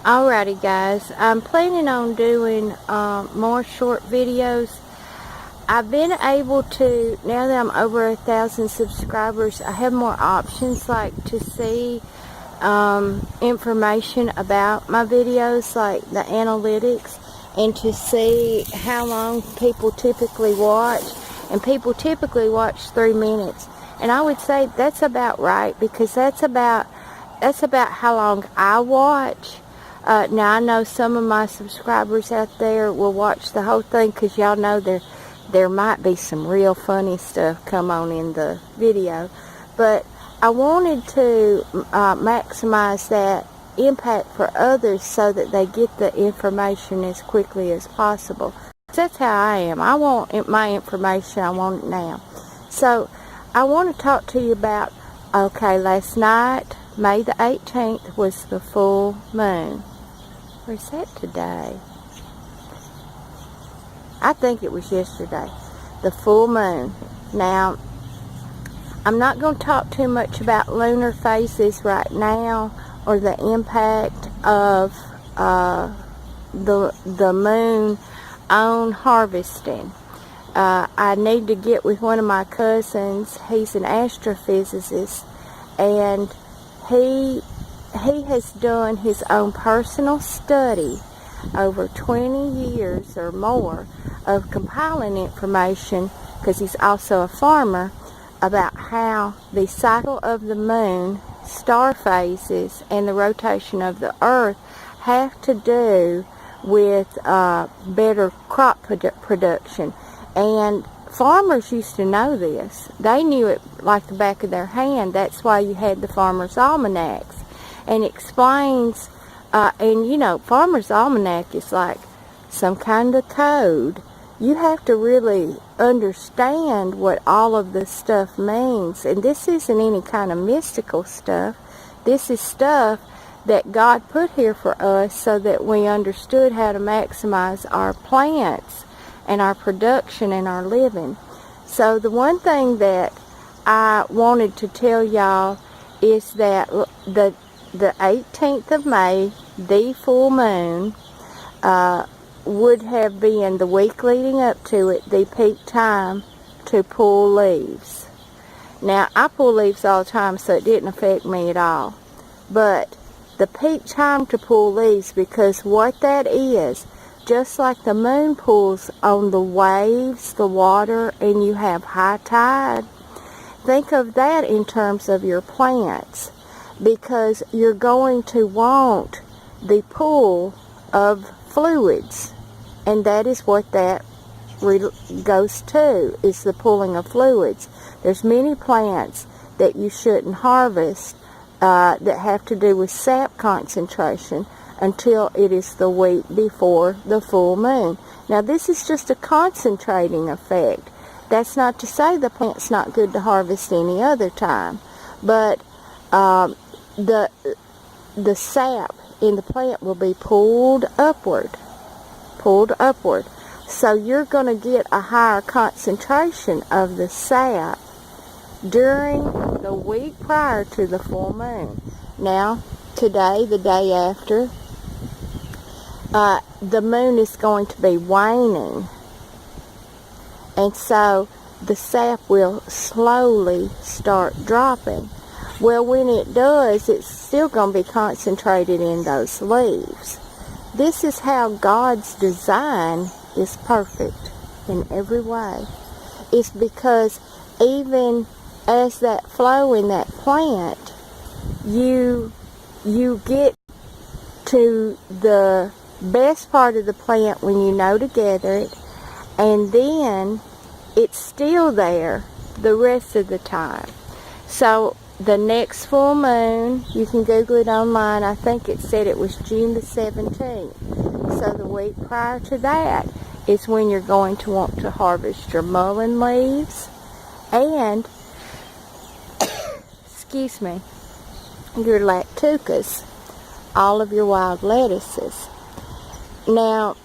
Alrighty guys, I'm planning on doing more short videos. I've been able to, now that I'm over 1,000 subscribers, I have more options like to see information about my videos, like the analytics, and to see how long people typically watch. And people typically watch 3 minutes, and I would say that's about right, because that's about how long I watch. Now I know some of my subscribers out there will watch the whole thing, because y'all know there might be some real funny stuff come on in the video, but I wanted to maximize that impact for others so that they get the information as quickly as possible. That's how I am. I want my information, I want it now. So I want to talk to you about, okay, last night, May the 18th, was the full moon. Where's that today? I think it was yesterday, the full moon. Now, I'm not going to talk too much about lunar phases right now, or the impact of the moon on harvesting. I need to get with one of my cousins. He's an astrophysicist, and he has done his own personal study over 20 years or more of compiling information, because he's also a farmer, about how the cycle of the moon, star phases, and the rotation of the earth have to do with better crop production. And farmers used to know this. They knew it like the back of their hand. That's why you had the farmers' almanacs. And explains, and you know, farmer's almanac is like some kind of code. You have to really understand what all of this stuff means. And this isn't any kind of mystical stuff. This is stuff that God put here for us so that we understood how to maximize our plants and our production and our living. So the one thing that I wanted to tell y'all is that the 18th of May, the full moon, would have been, the week leading up to it, the peak time to pull leaves. Now, I pull leaves all the time, so it didn't affect me at all. But the peak time to pull leaves, because what that is, just like the moon pulls on the waves, the water, and you have high tide, think of that in terms of your plants, because you're going to want the pull of fluids, and that is what that goes to, is the pulling of fluids. There's many plants that you shouldn't harvest that have to do with sap concentration until it is the week before the full moon. Now, this is just a concentrating effect. That's not to say the plant's not good to harvest any other time, but the sap in the plant will be pulled upward. So you're going to get a higher concentration of the sap during the week prior to the full moon. Now, today, the day after, the moon is going to be waning, and so the sap will slowly start dropping. Well, when it does, it's still going to be concentrated in those leaves. This is how God's design is perfect in every way. It's because even as that flow in that plant, you get to the best part of the plant when you know to gather it, and then it's still there the rest of the time. So the next full moon, you can Google it online, I think it said it was June the 17th. So the week prior to that is when you're going to want to harvest your mullein leaves and, excuse me, your lactucas, all of your wild lettuces. Now,